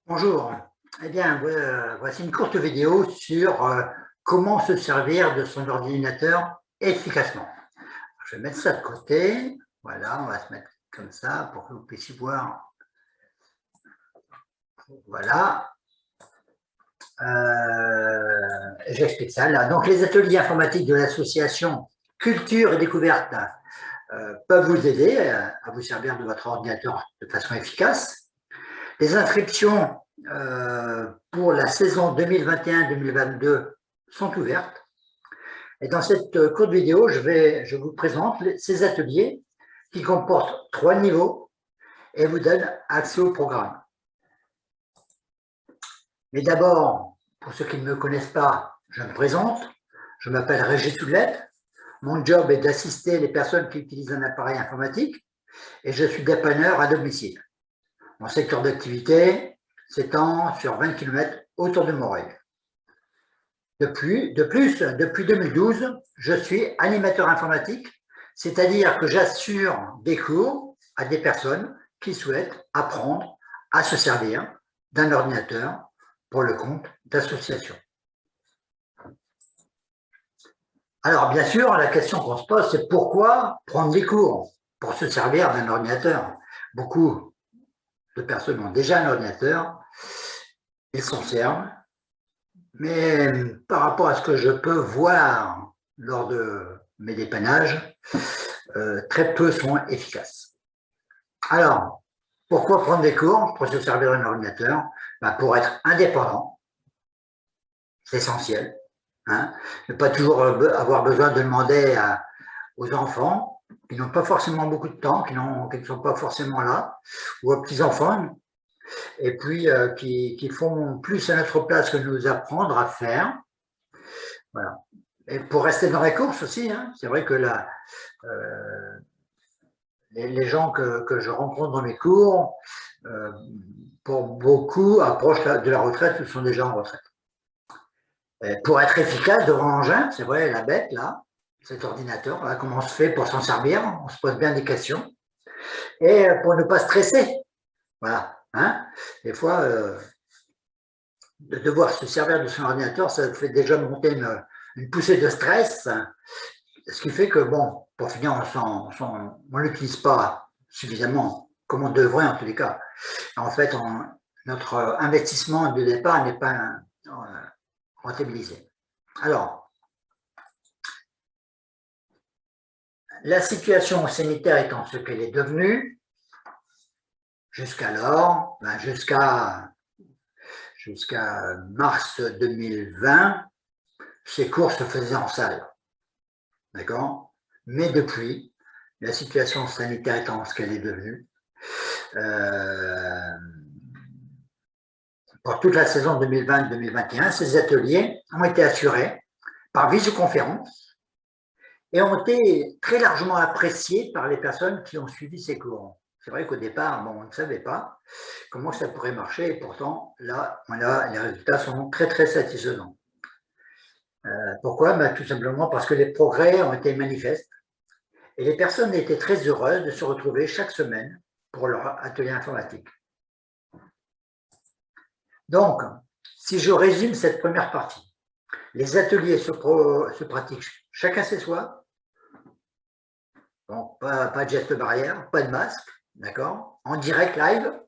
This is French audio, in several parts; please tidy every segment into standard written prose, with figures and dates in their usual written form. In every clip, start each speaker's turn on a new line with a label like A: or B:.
A: Bonjour. Eh bien, voici une courte vidéo sur comment se servir de son ordinateur efficacement. Je vais mettre ça de côté. Voilà, on va se mettre comme ça pour que vous puissiez voir. Voilà. J'explique ça là. Donc, les ateliers informatiques de l'association Culture et Découverte peuvent vous aider à vous servir de votre ordinateur de façon efficace. Les inscriptions pour la saison 2021-2022 sont ouvertes. Et dans cette courte vidéo, je vous présente ces ateliers qui comportent 3 niveaux et vous donnent accès au programme. Mais d'abord, pour ceux qui ne me connaissent pas, je me présente. Je m'appelle Régis Soulette. Mon job est d'assister les personnes qui utilisent un appareil informatique et je suis dépanneur à domicile. Mon secteur d'activité s'étend sur 20 km autour de Moreuil. Depuis 2012, je suis animateur informatique, c'est-à-dire que j'assure des cours à des personnes qui souhaitent apprendre à se servir d'un ordinateur pour le compte d'associations. Alors, bien sûr, la question qu'on se pose, c'est pourquoi prendre des cours pour se servir d'un ordinateur? Beaucoup de personnes ont déjà un ordinateur, ils s'en servent, mais par rapport à ce que je peux voir lors de mes dépannages, très peu sont efficaces. Alors, pourquoi prendre des cours pour se servir d'un ordinateur? Pour être indépendant, c'est essentiel. Hein, ne pas toujours avoir besoin de demander aux enfants qui n'ont pas forcément beaucoup de temps, qui ne sont pas forcément là, ou aux petits-enfants, et puis qui font plus à notre place que nous apprendre à faire. Voilà. Et pour rester dans la course aussi, hein, c'est vrai que les gens que je rencontre dans mes cours, pour beaucoup, approchent de la retraite ou sont déjà en retraite. Et pour être efficace devant l'engin, c'est vrai, la bête, là, cet ordinateur, là, comment on se fait pour s'en servir? On se pose bien des questions. Et pour ne pas stresser, voilà. Hein, des fois, de devoir se servir de son ordinateur, ça fait déjà monter une poussée de stress, ce qui fait que, bon, pour finir, on ne l'utilise pas suffisamment, comme on devrait en tous les cas. En fait, notre investissement de départ n'est pas rentabilisé. Alors, la situation sanitaire étant ce qu'elle est devenue, jusqu'alors, jusqu'à mars 2020, ces cours se faisaient en salle. D'accord? Mais depuis, la situation sanitaire étant ce qu'elle est devenue, pour toute la saison 2020-2021, ces ateliers ont été assurés par visioconférence et ont été très largement appréciés par les personnes qui ont suivi ces cours. C'est vrai qu'au départ, bon, on ne savait pas comment ça pourrait marcher et pourtant, là, les résultats sont très, très satisfaisants. Pourquoi? Tout simplement parce que les progrès ont été manifestes et les personnes étaient très heureuses de se retrouver chaque semaine pour leur atelier informatique. Donc, si je résume cette première partie, les ateliers se pratiquent chacun chez soi, donc pas de geste barrière, pas de masque, d'accord, en direct live,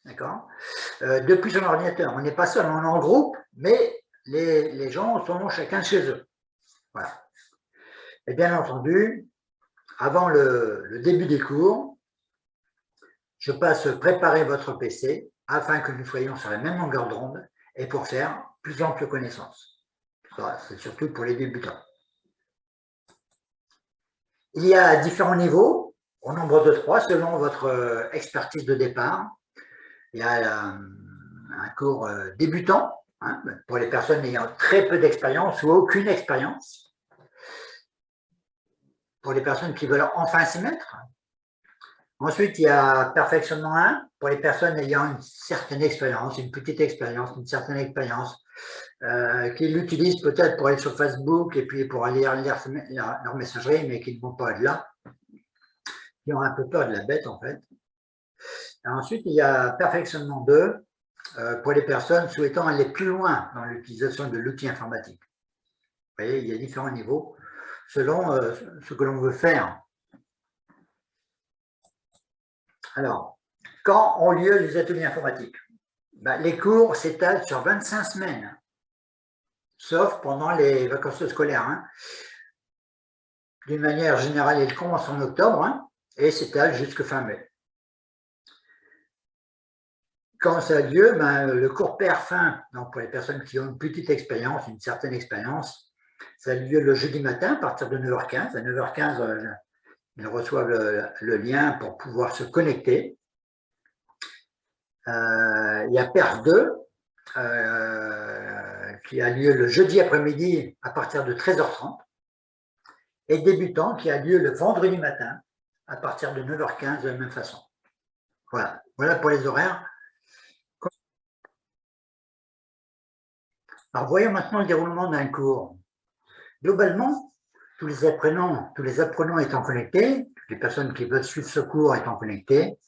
A: d'accord, depuis son ordinateur. On n'est pas seul, on est en groupe, mais les gens sont chacun chez eux. Voilà. Et bien entendu, avant le début des cours, je passe préparer votre PC afin que nous soyons sur la même longueur d'onde et pour faire plus ample connaissance. C'est surtout pour les débutants. Il y a différents niveaux, au nombre de 3, selon votre expertise de départ. Il y a un cours débutant, hein, pour les personnes ayant très peu d'expérience ou aucune expérience. Pour les personnes qui veulent enfin s'y mettre. Ensuite, il y a perfectionnement 1 pour les personnes ayant une certaine expérience, une petite expérience, une certaine expérience, qui l'utilisent peut-être pour aller sur Facebook et puis pour aller lire leur messagerie, mais qui ne vont pas au-delà, qui ont un peu peur de la bête en fait. Et ensuite, il y a perfectionnement 2 pour les personnes souhaitant aller plus loin dans l'utilisation de l'outil informatique. Vous voyez, il y a différents niveaux selon ce que l'on veut faire. Alors, quand ont lieu les ateliers informatiques? Ben, les cours s'étalent sur 25 semaines, sauf pendant les vacances scolaires. Hein. D'une manière générale, ils commencent en octobre hein, et s'étalent jusqu'à fin mai. Quand ça a lieu, ben, le cours perd fin. Donc, pour les personnes qui ont une petite expérience, une certaine expérience, ça a lieu le jeudi matin à partir de 9h15. À 9h15, ils reçoivent le lien pour pouvoir se connecter. Il y a PERF 2 qui a lieu le jeudi après-midi à partir de 13h30 et débutant qui a lieu le vendredi matin à partir de 9h15 de la même façon. Voilà, voilà pour les horaires. Alors voyons maintenant le déroulement d'un cours. Globalement, tous les apprenants étant connectés, les personnes qui veulent suivre ce cours étant connectées,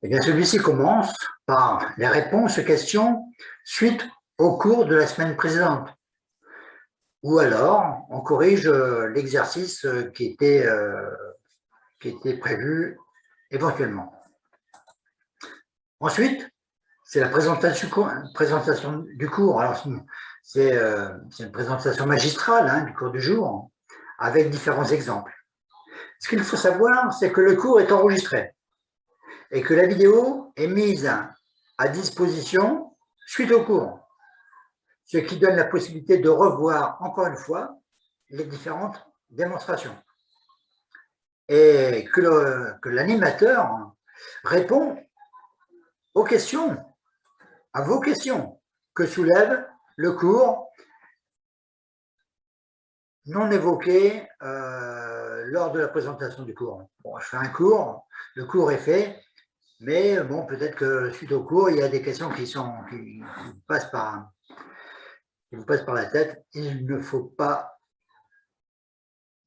A: eh bien celui-ci commence par les réponses aux questions suite au cours de la semaine précédente. Ou alors, on corrige l'exercice qui était prévu éventuellement. Ensuite, c'est la présentation du cours. Alors, c'est une présentation magistrale hein, du cours du jour, avec différents exemples. Ce qu'il faut savoir, c'est que le cours est enregistré et que la vidéo est mise à disposition suite au cours, ce qui donne la possibilité de revoir encore une fois les différentes démonstrations. Et que l'animateur répond aux questions, à vos questions que soulève le cours non évoqué lors de la présentation du cours. Bon, je fais un cours, le cours est fait, mais bon, peut-être que suite au cours, il y a des questions qui vous passent par la tête. Il ne faut pas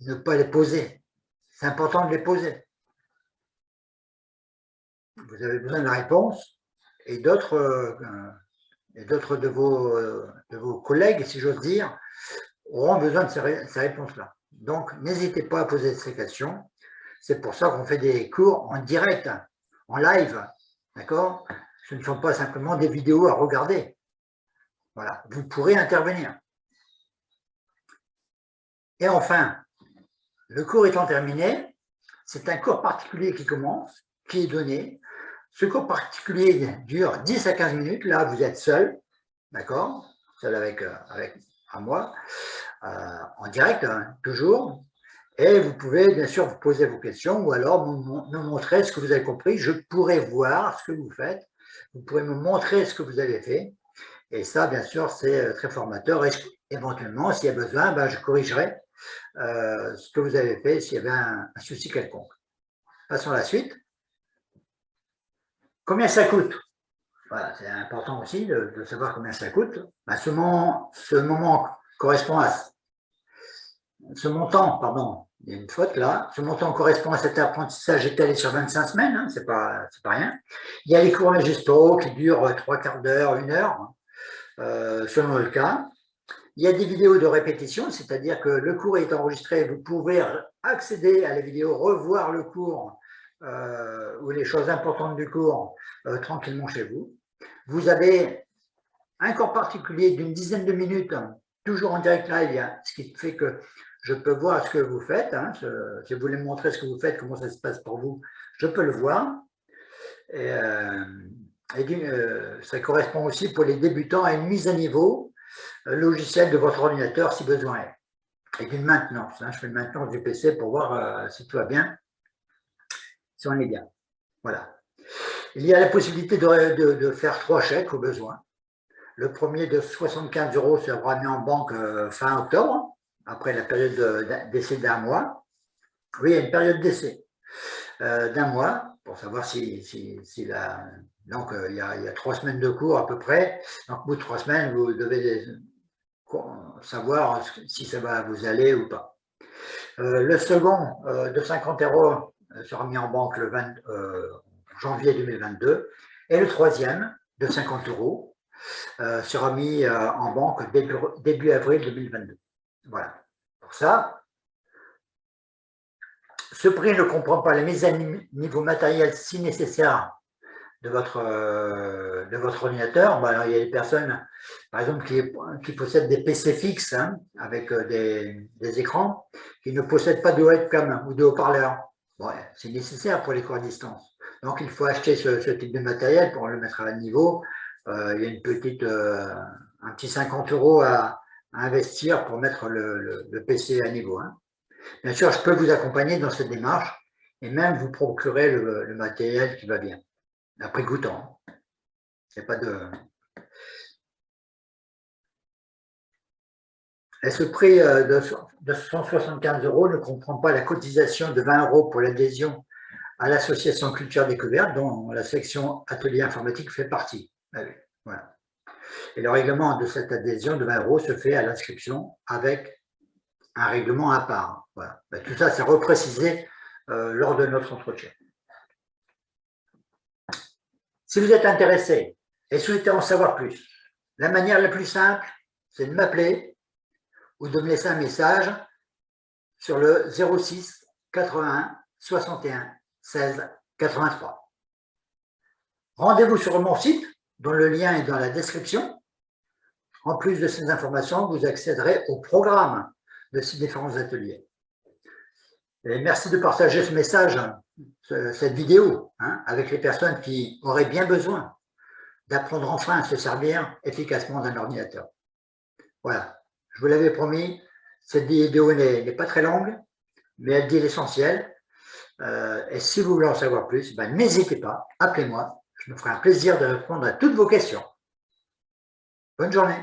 A: ne pas les poser. C'est important de les poser. Vous avez besoin de la réponse et d'autres de vos collègues, si j'ose dire, auront besoin de ces réponses-là. Donc, n'hésitez pas à poser ces questions. C'est pour ça qu'on fait des cours en direct, en live, d'accord? Ce ne sont pas simplement des vidéos à regarder. Voilà, vous pourrez intervenir. Et enfin, le cours étant terminé, c'est un cours particulier qui commence, qui est donné. Ce cours particulier dure 10 à 15 minutes. Là, vous êtes seul, d'accord? Seul avec moi, en direct, hein, toujours. Et vous pouvez bien sûr vous poser vos questions ou alors me montrer ce que vous avez compris. Je pourrais voir ce que vous faites. Vous pourrez me montrer ce que vous avez fait. Et ça, bien sûr, c'est très formateur. Et éventuellement, s'il y a besoin, ben, je corrigerai ce que vous avez fait s'il y avait un souci quelconque. Passons à la suite. Combien ça coûte? Voilà, c'est important aussi de savoir combien ça coûte. Ben, ce moment correspond à ce montant, pardon, il y a une faute là, ce montant correspond à cet apprentissage étalé sur 25 semaines, hein, c'est pas rien. Il y a les cours magistraux qui durent 3/4 d'heure, 1 heure, selon le cas. Il y a des vidéos de répétition, c'est-à-dire que le cours est enregistré, vous pouvez accéder à la vidéo, revoir le cours ou les choses importantes du cours tranquillement chez vous. Vous avez un cours particulier d'une dizaine de minutes, toujours en direct live, ce qui fait que je peux voir ce que vous faites. Hein, si vous voulez me montrer ce que vous faites, comment ça se passe pour vous, je peux le voir. Et ça correspond aussi pour les débutants à une mise à niveau logiciel de votre ordinateur si besoin est. Et d'une maintenance. Hein, je fais une maintenance du PC pour voir si tout va bien, si on est bien. Voilà. Il y a la possibilité de faire 3 chèques au besoin. Le premier de 75 € sera mis en banque fin octobre, après la période d'essai d'1 mois. Oui, il y a une période d'essai d'1 mois, pour savoir donc il y a 3 semaines de cours à peu près. Donc au bout de 3 semaines, vous devez savoir si ça va vous aller ou pas. Le second de 50 € sera mis en banque le janvier 2022. Et le troisième de 50 € sera mis en banque début avril 2022. Voilà. Pour ça, ce prix ne comprend pas la mise à niveau matériel si nécessaire de votre ordinateur. Bon, alors, il y a des personnes, par exemple, qui possèdent des PC fixes hein, avec des écrans, qui ne possèdent pas de webcam ou de haut-parleur. Bon, c'est nécessaire pour les cours à distance. Donc, il faut acheter ce type de matériel pour le mettre à niveau. Il y a un petit 50 € à investir pour mettre le PC à niveau. Hein. Bien sûr, je peux vous accompagner dans cette démarche et même vous procurer le matériel qui va bien, à prix coûtant. Il n'y a pas de... Et ce prix de 175 € ne comprend pas la cotisation de 20 € pour l'adhésion à l'association Culture Découverte, dont la section Atelier Informatique fait partie. Voilà. Et le règlement de cette adhésion de 20 € se fait à l'inscription avec un règlement à part. Voilà. Tout ça, c'est reprécisé lors de notre entretien. Si vous êtes intéressé et souhaitez en savoir plus, la manière la plus simple, c'est de m'appeler ou de me laisser un message sur le 06 81 61 16 83. Rendez-vous sur mon site, dont le lien est dans la description. En plus de ces informations, vous accéderez au programme de ces différents ateliers. Et merci de partager ce message, cette vidéo, hein, avec les personnes qui auraient bien besoin d'apprendre enfin à se servir efficacement d'un ordinateur. Voilà, je vous l'avais promis, cette vidéo n'est pas très longue, mais elle dit l'essentiel. Et si vous voulez en savoir plus, n'hésitez pas, appelez-moi, je me ferai un plaisir de répondre à toutes vos questions. Bonne journée.